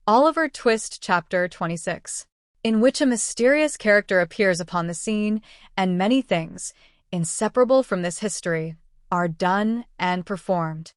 Oliver Twist Chapter 26, in which a mysterious character appears upon the scene, and many things, inseparable from this history, are done and performed.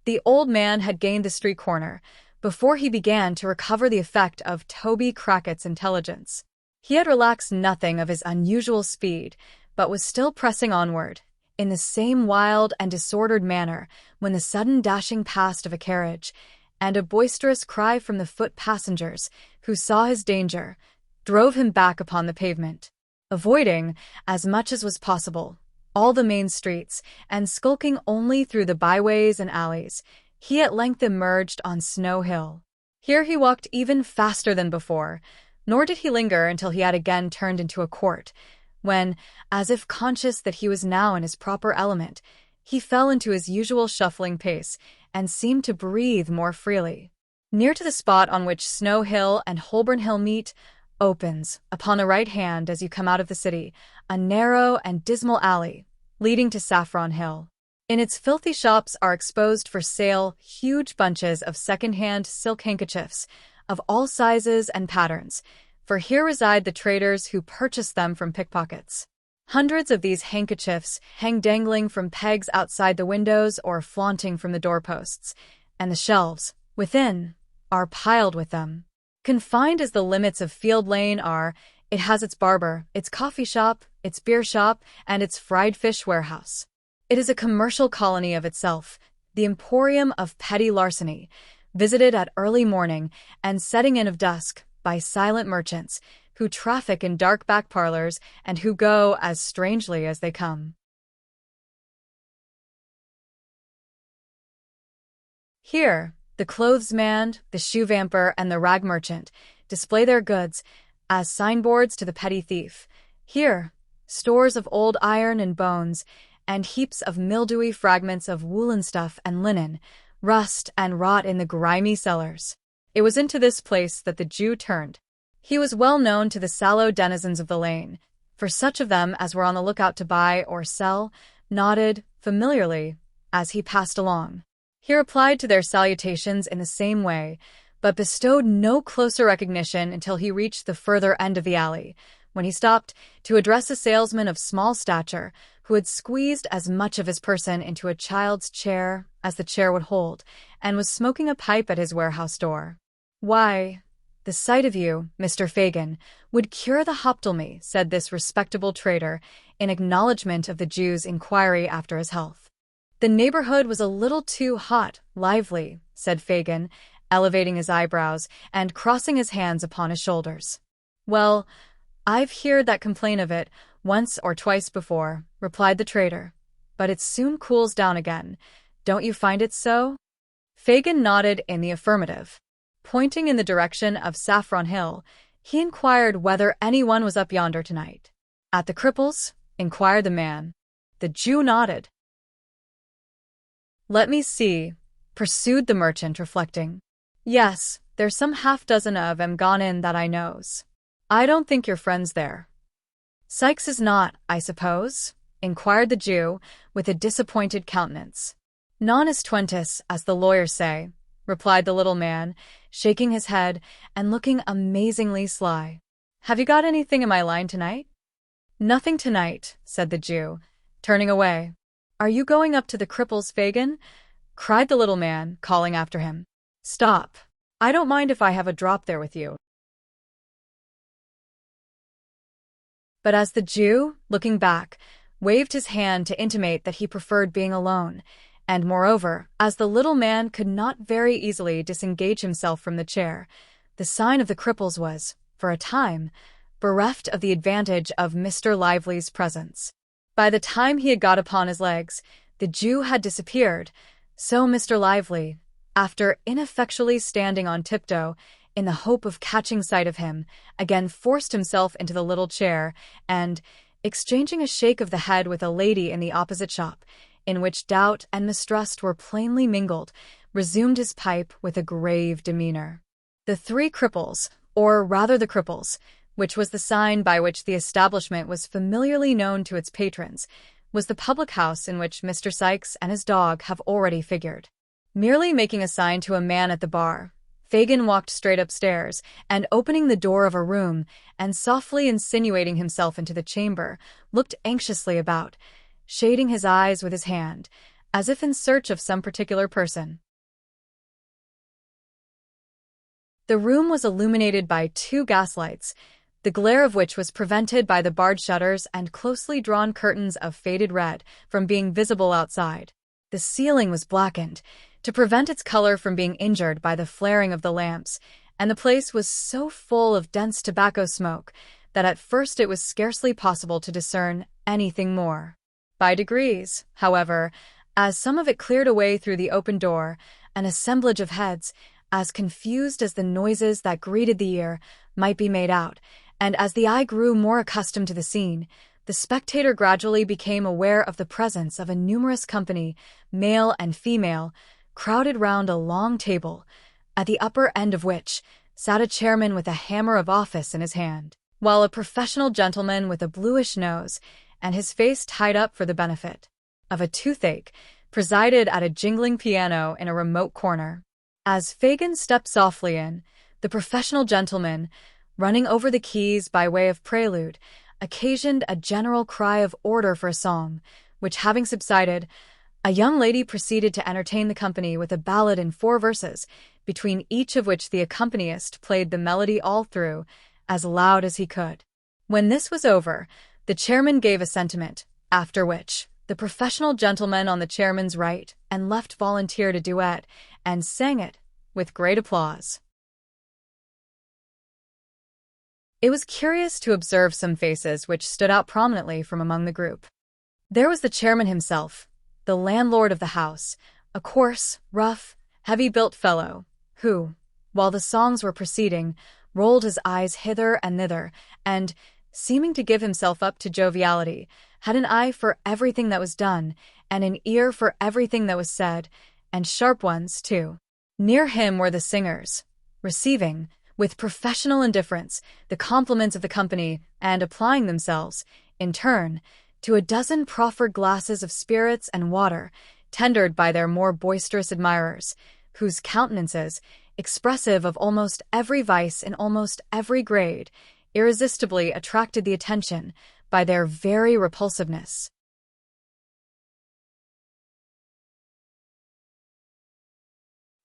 The old man had gained the street corner before he began to recover the effect of Toby Crackett's intelligence. He had relaxed nothing of his unusual speed, but was still pressing onward, in the same wild and disordered manner, when the sudden dashing past of a carriage, and a boisterous cry from the foot passengers, who saw his danger, drove him back upon the pavement. Avoiding, as much as was possible, all the main streets, and skulking only through the byways and alleys, he at length emerged on Snow Hill. Here he walked even faster than before, nor did he linger until he had again turned into a court, when, as if conscious that he was now in his proper element, he fell into his usual shuffling pace, and seemed to breathe more freely. Near to the spot on which Snow Hill and Holborn Hill meet, opens, upon the right hand as you come out of the city, a narrow and dismal alley, leading to Saffron Hill. In its filthy shops are exposed for sale huge bunches of second-hand silk handkerchiefs, of all sizes and patterns, for here reside the traders who purchase them from pickpockets. Hundreds of these handkerchiefs hang dangling from pegs outside the windows or flaunting from the doorposts, and the shelves, within, are piled with them. Confined as the limits of Field Lane are, it has its barber, its coffee shop, its beer shop, and its fried fish warehouse. It is a commercial colony of itself, the emporium of petty larceny, visited at early morning and setting in of dusk by silent merchants, who traffic in dark back parlors and who go as strangely as they come. Here, the clothesman, the shoe vamper, and the rag merchant display their goods as signboards to the petty thief. Here, stores of old iron and bones, and heaps of mildewy fragments of woolen stuff and linen, rust and rot in the grimy cellars. It was into this place that the Jew turned. He was well known to the sallow denizens of the lane, for such of them as were on the lookout to buy or sell nodded familiarly as he passed along. He replied to their salutations in the same way, but bestowed no closer recognition until he reached the further end of the alley, when he stopped to address a salesman of small stature who had squeezed as much of his person into a child's chair as the chair would hold, and was smoking a pipe at his warehouse door. "Why, the sight of you, Mr. Fagin, would cure the hoptalmy," said this respectable trader, in acknowledgment of the Jew's inquiry after his health. "The neighborhood was a little too hot, lively," said Fagin, elevating his eyebrows and crossing his hands upon his shoulders. "Well, I've heard that complain of it once or twice before," replied the trader, "but it soon cools down again. Don't you find it so?" Fagin nodded in the affirmative. Pointing in the direction of Saffron Hill, he inquired whether anyone was up yonder tonight. "At the Cripples?" inquired the man. The Jew nodded. "Let me see," pursued the merchant, reflecting. "Yes, there's some half-dozen of 'em gone in that I knows. I don't think your friend's there." "Sykes is not, I suppose?" inquired the Jew, with a disappointed countenance. "Non est twentis, as the lawyers say," replied the little man, shaking his head and looking amazingly sly. "Have you got anything in my line tonight?" "Nothing tonight," said the Jew, turning away. "Are you going up to the Cripples, Fagin?" cried the little man, calling after him. "Stop. I don't mind if I have a drop there with you." But as the Jew, looking back, waved his hand to intimate that he preferred being alone, and moreover, as the little man could not very easily disengage himself from the chair, the sign of the Cripples was, for a time, bereft of the advantage of Mr. Lively's presence. By the time he had got upon his legs, the Jew had disappeared, so Mr. Lively, after ineffectually standing on tiptoe, in the hope of catching sight of him, again forced himself into the little chair, and, exchanging a shake of the head with a lady in the opposite shop, in which doubt and mistrust were plainly mingled, resumed his pipe with a grave demeanor. The Three Cripples, or rather the Cripples, which was the sign by which the establishment was familiarly known to its patrons, was the public house in which Mr. Sykes and his dog have already figured. Merely making a sign to a man at the bar, Fagin walked straight upstairs, and opening the door of a room, and softly insinuating himself into the chamber, looked anxiously about, shading his eyes with his hand, as if in search of some particular person. The room was illuminated by 2 gaslights, the glare of which was prevented by the barred shutters and closely drawn curtains of faded red from being visible outside. The ceiling was blackened, to prevent its color from being injured by the flaring of the lamps, and the place was so full of dense tobacco smoke that at first it was scarcely possible to discern anything more. By degrees, however, as some of it cleared away through the open door, an assemblage of heads, as confused as the noises that greeted the ear, might be made out, and as the eye grew more accustomed to the scene, the spectator gradually became aware of the presence of a numerous company, male and female, crowded round a long table, at the upper end of which sat a chairman with a hammer of office in his hand, while a professional gentleman with a bluish nose, and his face tied up for the benefit of a toothache, presided at a jingling piano in a remote corner. As Fagin stepped softly in, the professional gentleman, running over the keys by way of prelude, occasioned a general cry of order for a song, which having subsided, a young lady proceeded to entertain the company with a ballad in 4 verses, between each of which the accompanist played the melody all through, as loud as he could. When this was over, the chairman gave a sentiment, after which the professional gentleman on the chairman's right and left volunteered a duet, and sang it, with great applause. It was curious to observe some faces which stood out prominently from among the group. There was the chairman himself, the landlord of the house, a coarse, rough, heavy-built fellow, who, while the songs were proceeding, rolled his eyes hither and thither, and, seeming to give himself up to joviality, had an eye for everything that was done, and an ear for everything that was said, and sharp ones, too. Near him were the singers, receiving, with professional indifference, the compliments of the company, and applying themselves, in turn, to a dozen proffered glasses of spirits and water, tendered by their more boisterous admirers, whose countenances, expressive of almost every vice in almost every grade, irresistibly attracted the attention by their very repulsiveness.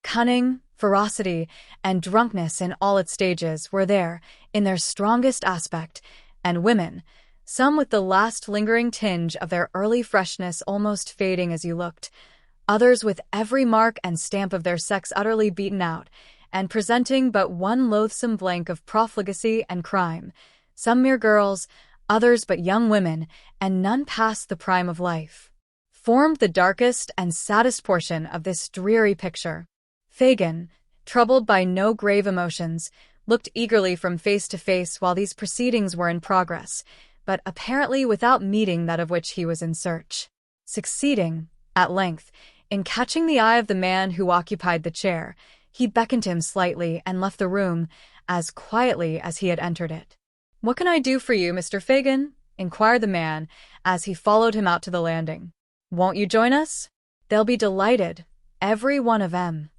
Cunning, ferocity, and drunkenness in all its stages were there, in their strongest aspect, and women, some with the last lingering tinge of their early freshness almost fading as you looked, others with every mark and stamp of their sex utterly beaten out, and presenting but one loathsome blank of profligacy and crime, some mere girls, others but young women, and none past the prime of life, formed the darkest and saddest portion of this dreary picture. Fagin, troubled by no grave emotions, looked eagerly from face to face while these proceedings were in progress, but apparently without meeting that of which he was in search. Succeeding, at length, in catching the eye of the man who occupied the chair, he beckoned him slightly and left the room as quietly as he had entered it. "What can I do for you, Mr. Fagin?" inquired the man as he followed him out to the landing. "Won't you join us? They'll be delighted, every one of 'em."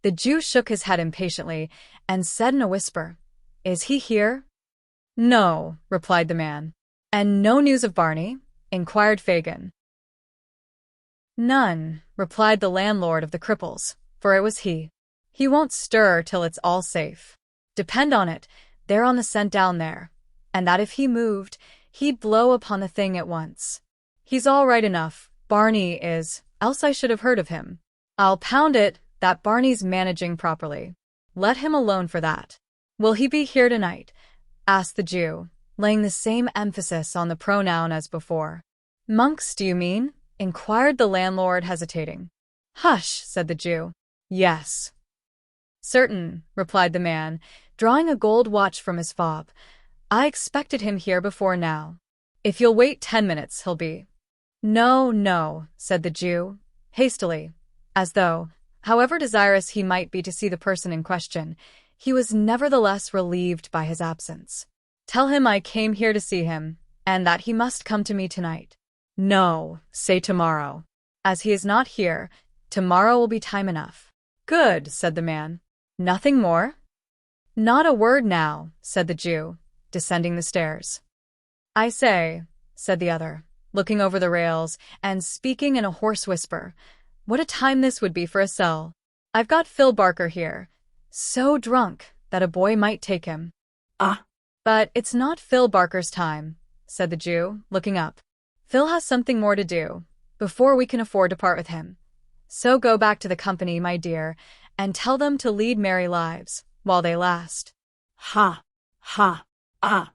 The Jew shook his head impatiently and said in a whisper, "Is he here?" "No," replied the man. "And no news of Barney?" inquired Fagin. "None," replied the landlord of the Cripples, for it was he. "He won't stir till it's all safe. Depend on it, they're on the scent down there, and that if he moved, he'd blow upon the thing at once. He's all right enough, Barney is, else I should have heard of him. I'll pound it that Barney's managing properly. Let him alone for that." "Will he be here tonight?" asked the Jew, laying the same emphasis on the pronoun as before. "Monks, do you mean?" inquired the landlord, hesitating. "Hush," said the Jew. "Yes." "Certain," replied the man, drawing a gold watch from his fob. "I expected him here before now. If you'll wait 10 minutes, he'll be." "No, no," said the Jew, hastily, as though, however desirous he might be to see the person in question, he was nevertheless relieved by his absence. "Tell him I came here to see him, and that he must come to me tonight." "No, say tomorrow. As he is not here, Tomorrow will be time enough. Good, said the man. Nothing more? Not a word now, said the Jew, descending the stairs. I say, said the other, looking over the rails and speaking in a hoarse whisper, what a time this would be for a cell. I've got Phil Barker here, so drunk that a boy might take him. Ah. But it's not Phil Barker's time, said the Jew, looking up. Phil has something more to do, before we can afford to part with him. So go back to the company, my dear, and tell them to lead merry lives, while they last. Ha, ha, ah.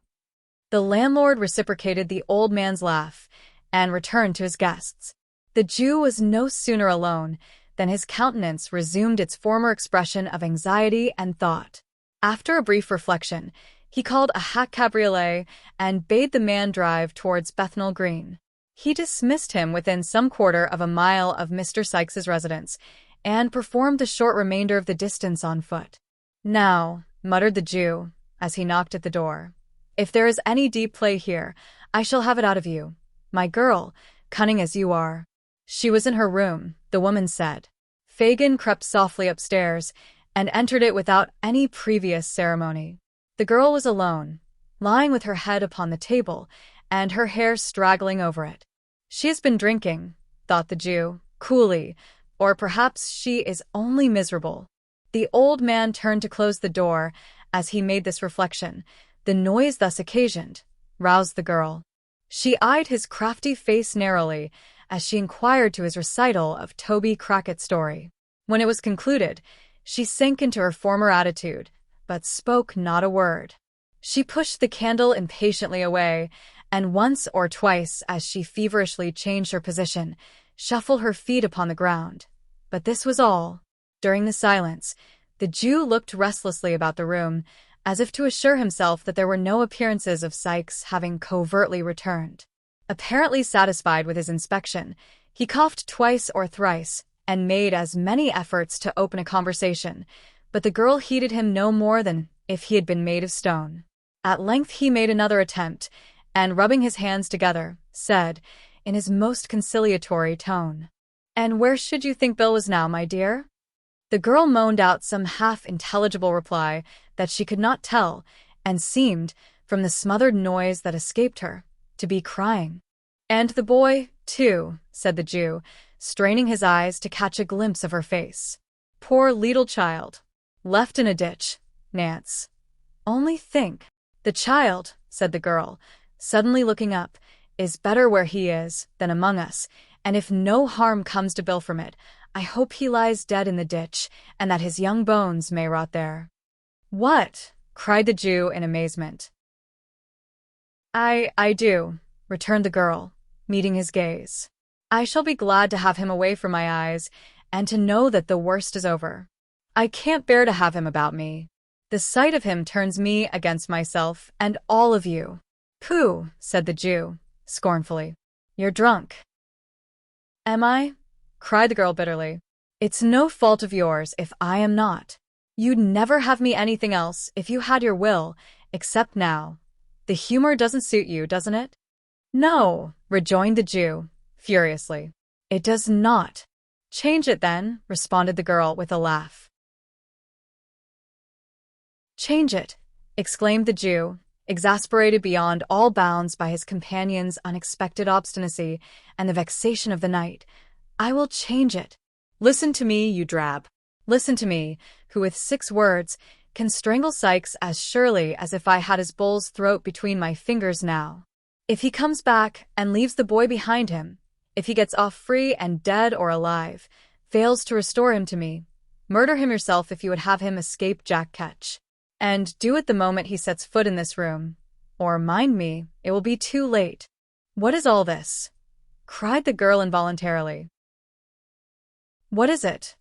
The landlord reciprocated the old man's laugh, and returned to his guests. The Jew was no sooner alone than his countenance resumed its former expression of anxiety and thought. After a brief reflection, he called a hack cabriolet and bade the man drive towards Bethnal Green. He dismissed him within some quarter of a mile of Mr. Sykes's residence, and performed the short remainder of the distance on foot. Now, muttered the Jew, as he knocked at the door, if there is any deep play here, I shall have it out of you, my girl, cunning as you are. She was in her room, the woman said. Fagin crept softly upstairs, and entered it without any previous ceremony. The girl was alone, lying with her head upon the table, and her hair straggling over it. She has been drinking, thought the Jew, coolly, or perhaps she is only miserable. The old man turned to close the door. As he made this reflection, the noise thus occasioned roused the girl. She eyed his crafty face narrowly as she inquired to his recital of Toby Crackett's story. When it was concluded, she sank into her former attitude, but spoke not a word. She pushed the candle impatiently away, and once or twice, as she feverishly changed her position, shuffled her feet upon the ground. But this was all. During the silence, the Jew looked restlessly about the room, as if to assure himself that there were no appearances of Sykes having covertly returned. Apparently satisfied with his inspection, he coughed twice or thrice, and made as many efforts to open a conversation, but the girl heeded him no more than if he had been made of stone. At length he made another attempt, and rubbing his hands together, said, in his most conciliatory tone, "And where should you think Bill was now, my dear?" The girl moaned out some half-intelligible reply that she could not tell, and seemed, from the smothered noise that escaped her, to be crying. "And the boy, too," said the Jew, straining his eyes to catch a glimpse of her face. "Poor leetle child. Left in a ditch, Nance. Only think." "The child," said the girl, suddenly looking up, "is better where he is than among us, and if no harm comes to Bill from it, I hope he lies dead in the ditch, and that his young bones may rot there." "What?" cried the Jew in amazement. I do," returned the girl, meeting his gaze. "I shall be glad to have him away from my eyes, and to know that the worst is over. I can't bear to have him about me. The sight of him turns me against myself and all of you." "Pooh," said the Jew, scornfully. "You're drunk." "Am I?" cried the girl bitterly. "It's no fault of yours if I am not. You'd never have me anything else if you had your will, except now. The humor doesn't suit you, doesn't it?" "No," rejoined the Jew, furiously. "It does not." "Change it then," responded the girl with a laugh. "Change it," exclaimed the Jew, exasperated beyond all bounds by his companion's unexpected obstinacy and the vexation of the night. "I will change it. Listen to me, you drab. Listen to me, who with 6 words can strangle Sykes as surely as if I had his bull's throat between my fingers now. If he comes back and leaves the boy behind him, if he gets off free and dead or alive, fails to restore him to me, murder him yourself if you would have him escape Jack Ketch. And do it the moment he sets foot in this room, or mind me, it will be too late." "What is all this?" cried the girl involuntarily. "What is it?"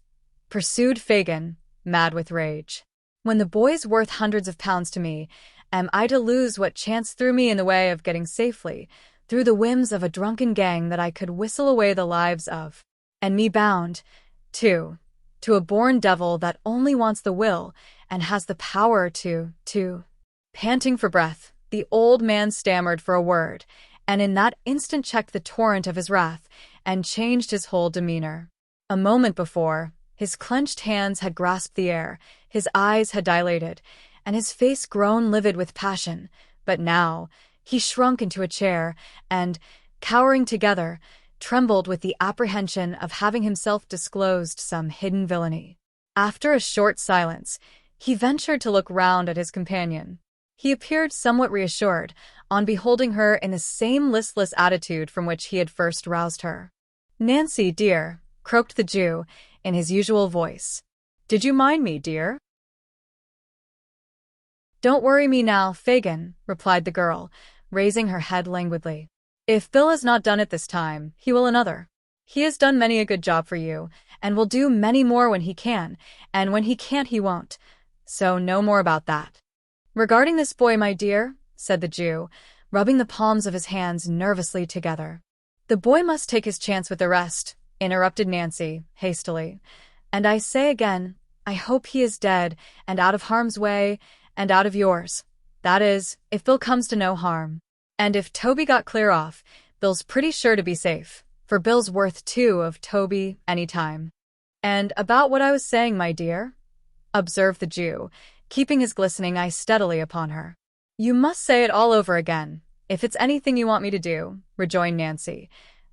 pursued Fagin, mad with rage. "When the boy's worth hundreds of pounds to me, am I to lose what chance threw me in the way of getting safely through the whims of a drunken gang that I could whistle away the lives of, and me bound, too, to a born devil that only wants the will and has the power to. Panting for breath, the old man stammered for a word, and in that instant checked the torrent of his wrath and changed his whole demeanor. A moment before, his clenched hands had grasped the air, his eyes had dilated, and his face grown livid with passion, but now he shrunk into a chair and, cowering together, trembled with the apprehension of having himself disclosed some hidden villainy. After a short silence, he ventured to look round at his companion. He appeared somewhat reassured on beholding her in the same listless attitude from which he had first roused her. "Nancy, dear," croaked the Jew in his usual voice. "Did you mind me, dear?" "Don't worry me now, Fagin," replied the girl, raising her head languidly. "If Bill has not done it this time, he will another. He has done many a good job for you, and will do many more when he can, and when he can't he won't. So no more about that. Regarding this boy, my dear," said the Jew, rubbing the palms of his hands nervously together. "The boy must take his chance with the rest," interrupted Nancy, hastily. "And I say again, I hope he is dead, and out of harm's way, and out of yours. That is, if Bill comes to no harm. And if Toby got clear off, Bill's pretty sure to be safe, for Bill's worth two of Toby any time." "And about what I was saying, my dear," observed the Jew, keeping his glistening eye steadily upon her. "You must say it all over again, if it's anything you want me to do," rejoined Nancy.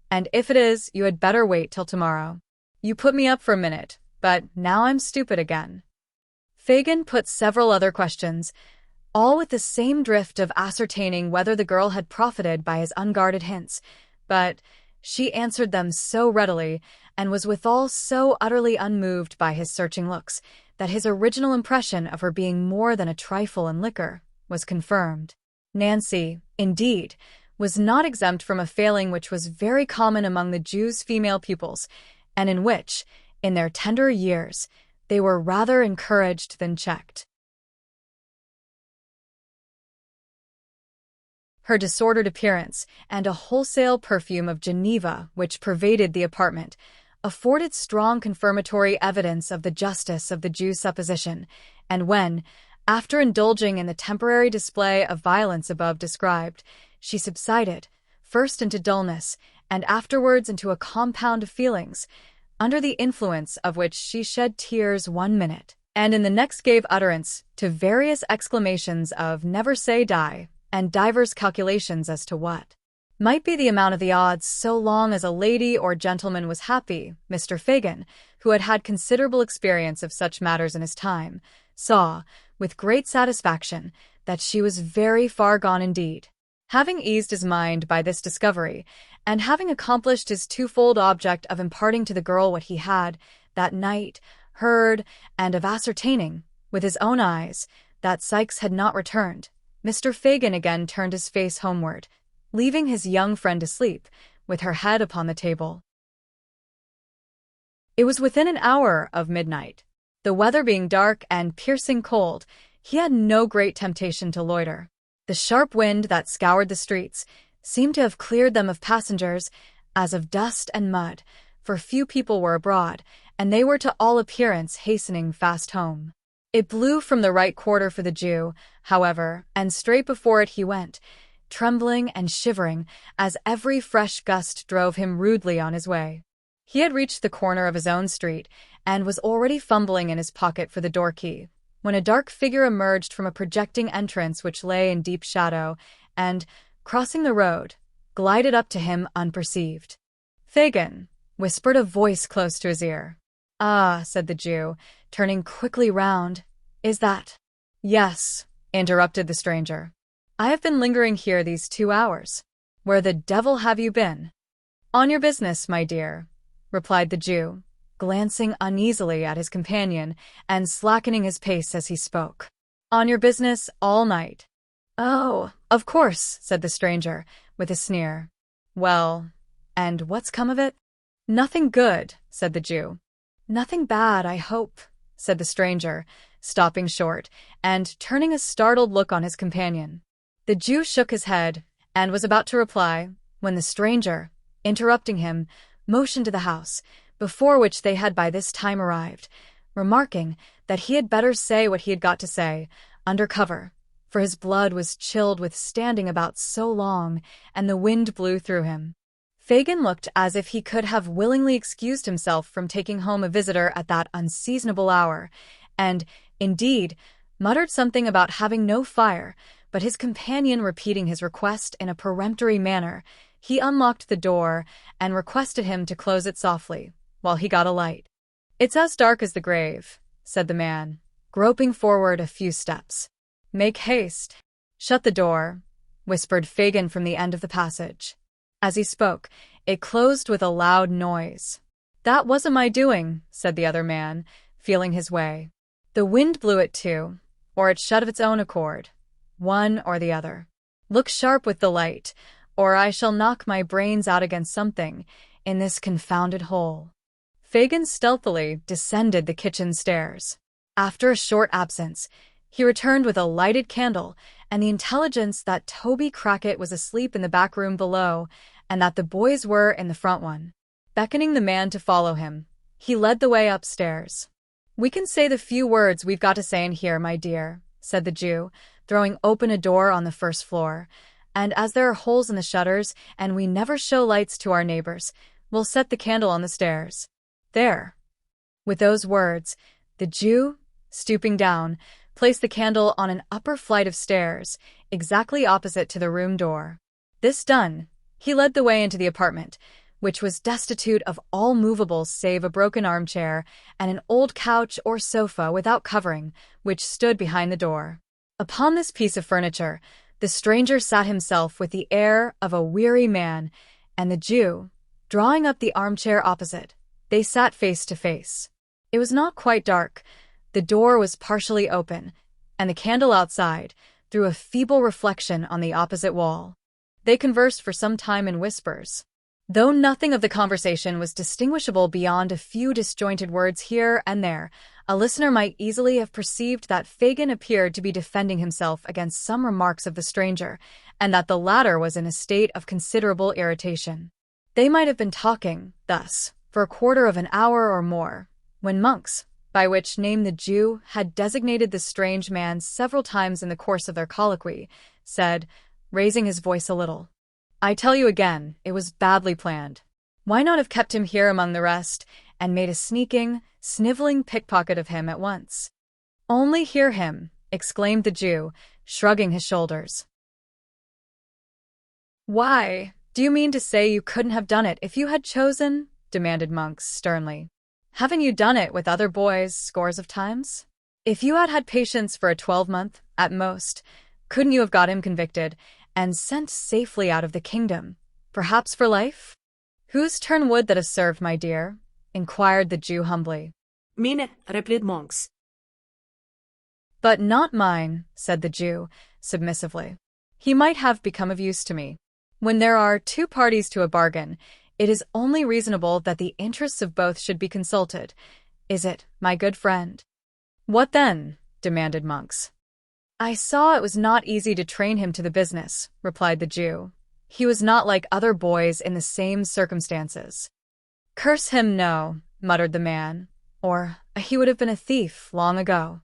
"And if it is, you had better wait till tomorrow. You put me up for a minute, but now I'm stupid again." Fagin put several other questions, all with the same drift of ascertaining whether the girl had profited by his unguarded hints, but she answered them so readily, and was withal so utterly unmoved by his searching looks, that his original impression of her being more than a trifle in liquor was confirmed. Nancy, indeed, was not exempt from a failing which was very common among the Jew's female pupils, and in which, in their tender years, they were rather encouraged than checked. Her disordered appearance and a wholesale perfume of Geneva which pervaded the apartment afforded strong confirmatory evidence of the justice of the Jew's supposition, and when, after indulging in the temporary display of violence above described, she subsided, first into dullness, and afterwards into a compound of feelings, under the influence of which she shed tears 1 minute, and in the next gave utterance to various exclamations of "never say die," and divers calculations as to what might be the amount of the odds so long as a lady or gentleman was happy. Mr. Fagin, who had had considerable experience of such matters in his time, saw, with great satisfaction, that she was very far gone indeed. Having eased his mind by this discovery, and having accomplished his twofold object of imparting to the girl what he had, that night, heard, and of ascertaining, with his own eyes, that Sikes had not returned, Mr. Fagin again turned his face homeward, leaving his young friend asleep, with her head upon the table. It was within an hour of midnight. The weather being dark and piercing cold, he had no great temptation to loiter. The sharp wind that scoured the streets seemed to have cleared them of passengers, as of dust and mud, for few people were abroad, and they were to all appearance hastening fast home. It blew from the right quarter for the Jew, however, and straight before it he went, trembling and shivering as every fresh gust drove him rudely on his way. He had reached the corner of his own street, and was already fumbling in his pocket for the door key, when a dark figure emerged from a projecting entrance which lay in deep shadow, and, crossing the road, glided up to him unperceived. "Fagin," whispered a voice close to his ear. "Ah," said the Jew, turning quickly round. "Is that—" "Yes," interrupted the stranger. "I have been lingering here these 2 hours. Where the devil have you been?" "On your business, my dear," replied the Jew, glancing uneasily at his companion and slackening his pace as he spoke. "On your business all night." "Oh, of course," said the stranger, with a sneer. "Well, and what's come of it?" "Nothing good," said the Jew. "Nothing bad, I hope," said the stranger, stopping short, and turning a startled look on his companion. The Jew shook his head, and was about to reply, when the stranger, interrupting him, motioned to the house, before which they had by this time arrived, remarking that he had better say what he had got to say, under cover, for his blood was chilled with standing about so long, and the wind blew through him. Fagin looked as if he could have willingly excused himself from taking home a visitor at that unseasonable hour, and, indeed, muttered something about having no fire, but his companion repeating his request in a peremptory manner, he unlocked the door and requested him to close it softly, while he got a light. "It's as dark as the grave," said the man, groping forward a few steps. "Make haste." "Shut the door," whispered Fagin from the end of the passage. As he spoke, it closed with a loud noise. "That wasn't my doing," said the other man, feeling his way. "The wind blew it too, or it shut of its own accord. One or the other. Look sharp with the light, or I shall knock my brains out against something in this confounded hole." Fagin stealthily descended the kitchen stairs. After a short absence, he returned with a lighted candle and the intelligence that Toby Crackit was asleep in the back room below and that the boys were in the front one. Beckoning the man to follow him, he led the way upstairs. "We can say the few words we've got to say in here, my dear," said the Jew, throwing open a door on the first floor. "And as there are holes in the shutters and we never show lights to our neighbors, we'll set the candle on the stairs. There." With those words, the Jew, stooping down, placed the candle on an upper flight of stairs, exactly opposite to the room door. This done, he led the way into the apartment, which was destitute of all movables save a broken armchair and an old couch or sofa without covering, which stood behind the door. Upon this piece of furniture, the stranger sat himself with the air of a weary man, and the Jew, drawing up the armchair opposite, they sat face to face. It was not quite dark. The door was partially open, and the candle outside threw a feeble reflection on the opposite wall. They conversed for some time in whispers. Though nothing of the conversation was distinguishable beyond a few disjointed words here and there, a listener might easily have perceived that Fagin appeared to be defending himself against some remarks of the stranger, and that the latter was in a state of considerable irritation. They might have been talking, thus, for a quarter of an hour or more, when Monks, by which name the Jew had designated the strange man several times in the course of their colloquy, said, raising his voice a little, "I tell you again, it was badly planned. Why not have kept him here among the rest, and made a sneaking, sniveling pickpocket of him at once?" "Only hear him," exclaimed the Jew, shrugging his shoulders. "Why, do you mean to say you couldn't have done it if you had chosen?" demanded Monks sternly. "Haven't you done it with other boys scores of times? If you had had patience for a 12-month, at most, couldn't you have got him convicted and sent safely out of the kingdom, perhaps for life?" "Whose turn would that have served, my dear?" inquired the Jew humbly. "Mine," replied Monks. "But not mine," said the Jew, submissively. "He might have become of use to me. When there are two parties to a bargain, it is only reasonable that the interests of both should be consulted. Is it, my good friend?" "What then?" demanded Monks. "I saw it was not easy to train him to the business," replied the Jew. "He was not like other boys in the same circumstances." "Curse him, no," muttered the man, "or he would have been a thief long ago."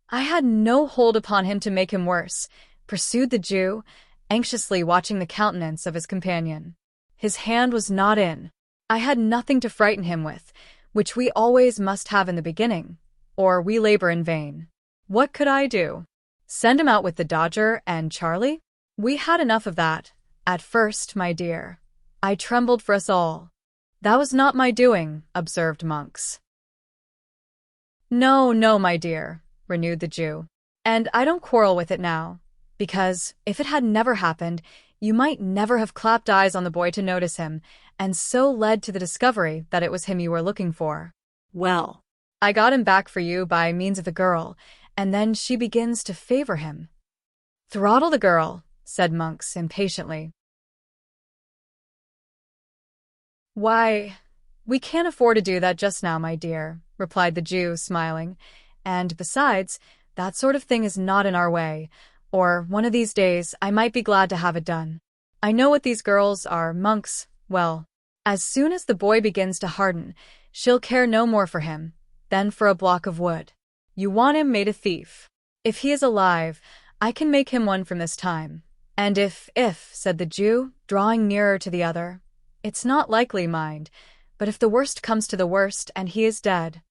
"I had no hold upon him to make him worse," pursued the Jew, anxiously watching the countenance of his companion. "His hand was not in. I had nothing to frighten him with, which we always must have in the beginning, or we labor in vain. What could I do? Send him out with the Dodger and Charlie? We had enough of that. At first, my dear, I trembled for us all." "That was not my doing," observed Monks. "No, no, my dear," renewed the Jew, "and I don't quarrel with it now, because, if it had never happened, you might never have clapped eyes on the boy to notice him, and so led to the discovery that it was him you were looking for. Well, I got him back for you by means of the girl, and then she begins to favor him." "Throttle the girl," said Monks impatiently. "Why, we can't afford to do that just now, my dear," replied the Jew, smiling. "And besides, that sort of thing is not in our way, or one of these days I might be glad to have it done. I know what these girls are, Monks. Well, as soon as the boy begins to harden, she'll care no more for him than for a block of wood. You want him made a thief. If he is alive, I can make him one from this time. And if, said the Jew, drawing nearer to the other, It's not likely, mind, but if the worst comes to the worst and he is dead.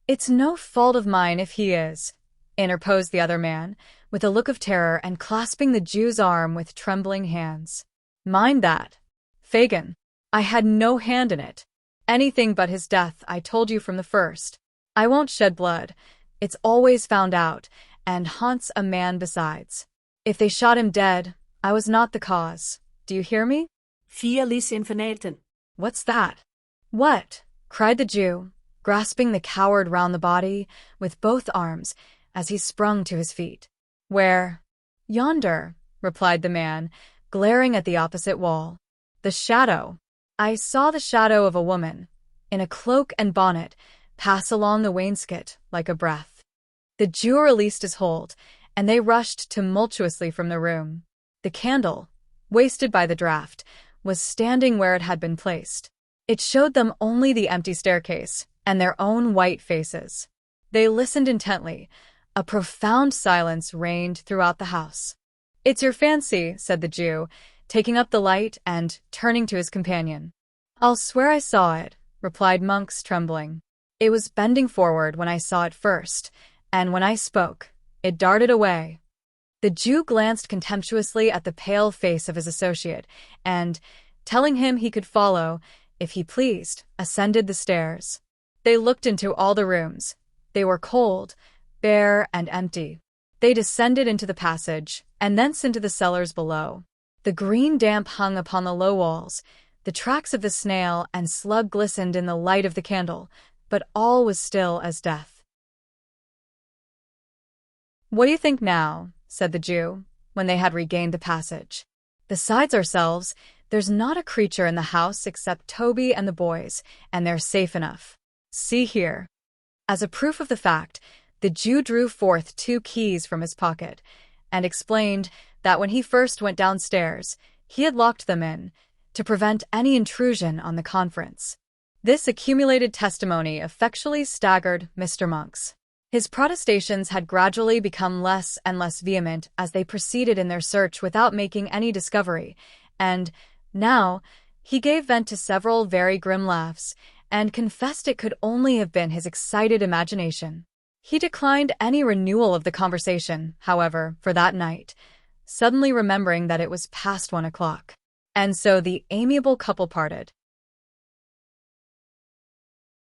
It's no fault of mine if he is, interposed the other man, with a look of terror and clasping the Jew's arm with trembling hands. Mind that, Fagin. I had no hand in it. Anything but his death, I told you from the first. I won't shed blood. It's always found out, and haunts a man besides. If they shot him dead, I was not the cause. Do you hear me? 4 Lysinfinaten. What's that? What? Cried the Jew, grasping the coward round the body with both arms as he sprung to his feet. Where? Yonder, replied the man, glaring at the opposite wall. The shadow. I saw the shadow of a woman, in a cloak and bonnet, pass along the wainscot like a breath. The Jew released his hold, and they rushed tumultuously from the room. The candle, wasted by the draught, was standing where it had been placed. It showed them only the empty staircase and their own white faces. They listened intently. A profound silence reigned throughout the house. It's your fancy, said the Jew, taking up the light and turning to his companion. I'll swear I saw it, replied Monks, trembling. It was bending forward when I saw it first, and when I spoke, it darted away. The Jew glanced contemptuously at the pale face of his associate, and, telling him he could follow, if he pleased, ascended the stairs. They looked into all the rooms. They were cold, bare, and empty. They descended into the passage, and thence into the cellars below. The green damp hung upon the low walls. The tracks of the snail and slug glistened in the light of the candle, but all was still as death. What do you think now? Said the Jew, when they had regained the passage. Besides ourselves, there's not a creature in the house except Toby and the boys, and they're safe enough. See here. As a proof of the fact, the Jew drew forth 2 keys from his pocket, and explained that when he first went downstairs, he had locked them in, to prevent any intrusion on the conference. This accumulated testimony effectually staggered Mr. Monks. His protestations had gradually become less and less vehement as they proceeded in their search without making any discovery, and, now, he gave vent to several very grim laughs, and confessed it could only have been his excited imagination. He declined any renewal of the conversation, however, for that night, suddenly remembering that it was past 1 o'clock. And so the amiable couple parted.